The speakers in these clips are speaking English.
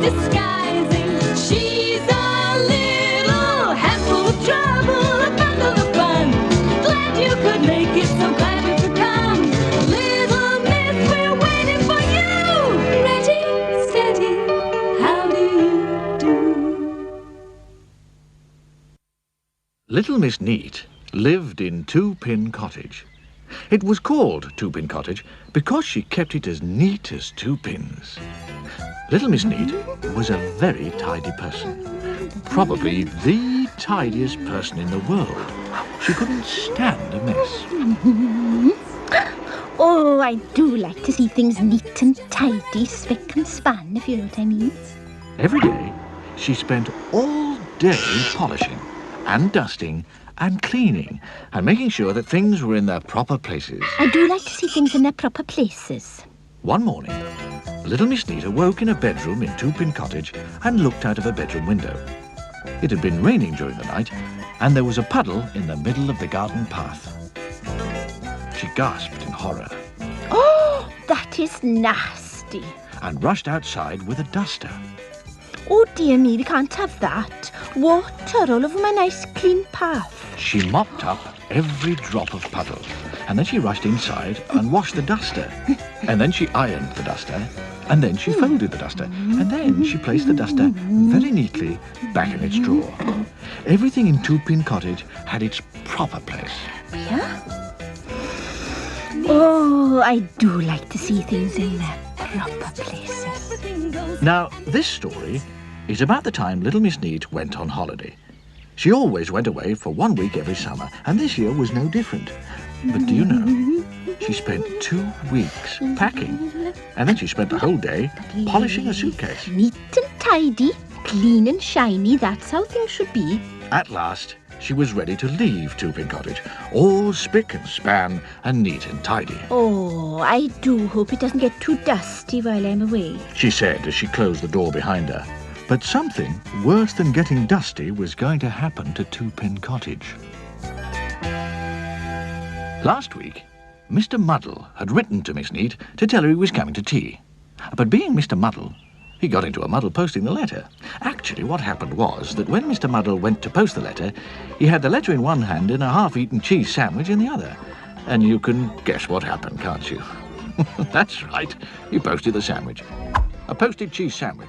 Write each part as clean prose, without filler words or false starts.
disguising. She's a little handful of trouble, a bundle of fun. Glad you could make it, so glad you could come. Little Miss, we're waiting for you. Ready, steady, how do you do? Little Miss Neat lived in Two Pin Cottage. It was called Two Pin Cottage because she kept it as neat as two pins. Little Miss Neat was a very tidy person, probably the tidiest person in the world. She couldn't stand a mess. Oh, I do like to see things neat and tidy, spick and span, if you know what I mean. Every day, she spent all day polishing and dusting and cleaning and making sure that things were in their proper places. I do like to see things in their proper places. One morning, little Miss Neat awoke in a bedroom in Two Pin Cottage and looked out of a bedroom window. It had been raining during the night, and there was a puddle in the middle of the garden path. She gasped in horror Oh, that is nasty. and rushed outside with a duster. Oh, dear me, we can't have that. Water all over my nice clean path. She mopped up every drop of puddle, and then she rushed inside and washed the duster. And then she ironed the duster, and then she folded the duster, and then she placed the duster very neatly back in its drawer. Everything in Two Pin Cottage had its proper place. Yeah? Oh, I do like to see things in their proper places. Now, this story is about the time little Miss Neat went on holiday. She always went away for 1 week every summer, and this year was no different. But do you know, she spent 2 weeks packing, and then she spent the whole day polishing a suitcase. Neat and tidy, clean and shiny, that's how things should be. At last, she was ready to leave Two Pin Cottage, all spick and span and neat and tidy. Oh, I do hope it doesn't get too dusty while I'm away. She said as she closed the door behind her. But something worse than getting dusty was going to happen to Two Pin Cottage. Last week, Mr. Muddle had written to Miss Neat to tell her he was coming to tea. But being Mr. Muddle, he got into a muddle posting the letter. Actually, what happened was that when Mr. Muddle went to post the letter, he had the letter in one hand and a half-eaten cheese sandwich in the other. And you can guess what happened, can't you? That's right, he posted the sandwich. A posted cheese sandwich.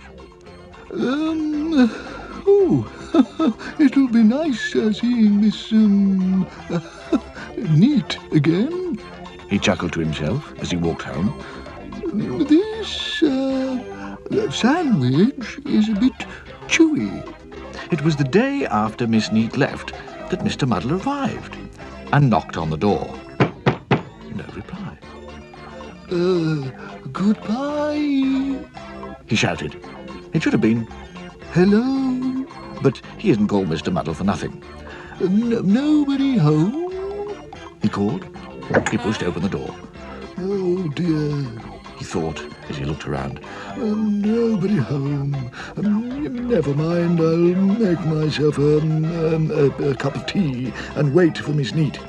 It'll be nice seeing Miss, Neat again. He chuckled to himself as he walked home. This, sandwich is a bit chewy. It was the day after Miss Neat left that Mr. Muddle arrived and knocked on the door. No reply. Goodbye. He shouted. It should have been, Hello. but he isn't called Mr. Muddle for nothing. Nobody home? He called. He pushed open the door. Oh, dear. He thought as he looked around. Nobody home. Never mind, I'll make myself a cup of tea and wait for Miss Neat.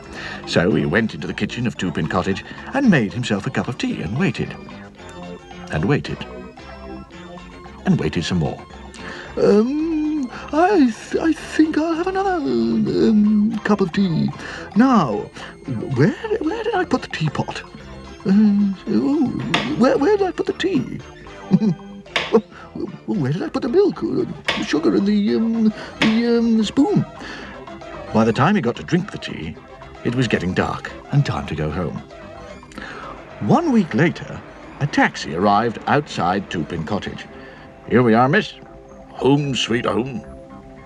So he went into the kitchen of Two Pin Cottage and made himself a cup of tea and waited. And waited. And waited some more. I think I'll have another cup of tea. Now, where did I put the teapot? Where did I put the tea? Where did I put the milk, the sugar, and the spoon? By the time he got to drink the tea, it was getting dark and time to go home. 1 week later, a taxi arrived outside Two Pin Cottage. Here we are, miss. Home sweet home,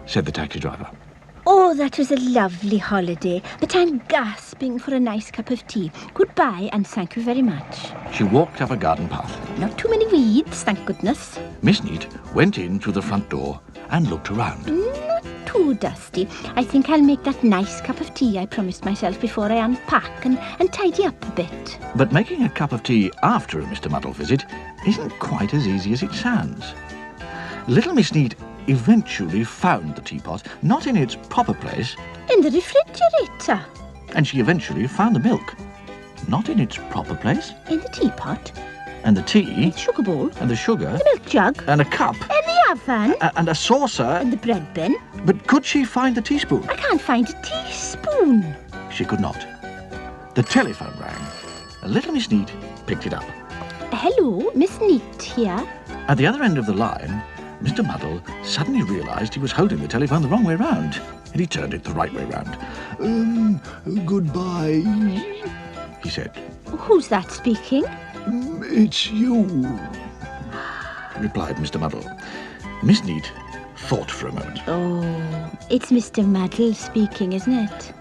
said the taxi driver. Oh, that was a lovely holiday, but I'm gasping for a nice cup of tea. Goodbye, and thank you very much. She walked up a garden path. Not too many weeds, thank goodness. Miss Neat went in through the front door and looked around. Not too dusty. I think I'll make that nice cup of tea I promised myself before I unpack and tidy up a bit. But making a cup of tea after a Mr. Muddle visit isn't quite as easy as it sounds. Little Miss Neat eventually found the teapot, not in its proper place. In the refrigerator. And she eventually found the milk, not in its proper place. In the teapot. And the tea. The sugar bowl. And the sugar. The milk jug. And a cup. And the oven and a saucer. and the bread bin. But could she find the teaspoon? I can't find a teaspoon. She could not. The telephone rang. Little Miss Neat picked it up. Hello, Miss Neat here. At the other end of the line, Mr. Muddle suddenly realised he was holding the telephone the wrong way round, and he turned it the right way round. Goodbye. He said. Who's that speaking? It's you. Replied Mr. Muddle. Miss Neat thought for a moment. Oh, it's Mr. Muddle speaking, isn't it?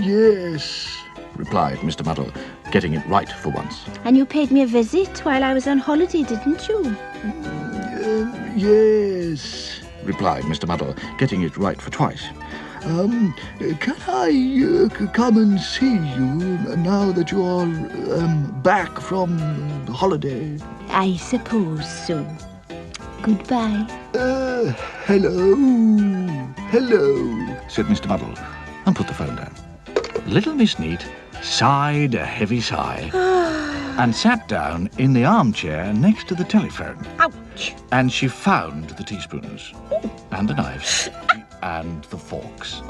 Yes. Replied Mr. Muddle, getting it right for once. And you paid me a visit while I was on holiday, didn't you? Yes. Replied Mr. Muddle, getting it right for twice. Can I come and see you now that you're back from holiday? I suppose so. Goodbye. Hello. Hello. Said Mr. Muddle, and put the phone down. Little Miss Neat sighed a heavy sigh and sat down in the armchair next to the telephone. Ouch! And she found the teaspoons and the knives and the forks.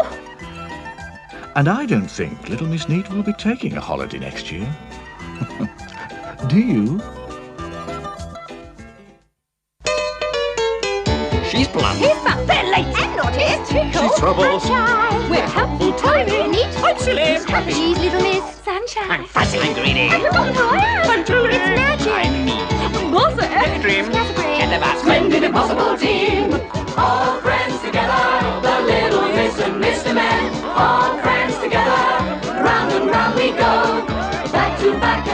And I don't think Little Miss Neat will be taking a holiday next year. Do you? She's blunt. He's fat, they're late. I'm not here. She's trouble. Sunshine. We're helpful, tiny. Neat. I'm silly. Happy. She's little Miss Sunshine. I'm fuzzy. I'm greedy. I forgot who I am. I'm too It's magic. I'm me. Bother. Dream. Scatterbrain. Get the basket. Splendid impossible team, all friends together, the little Miss and Mr. Men, all friends together, round and round we go, back to back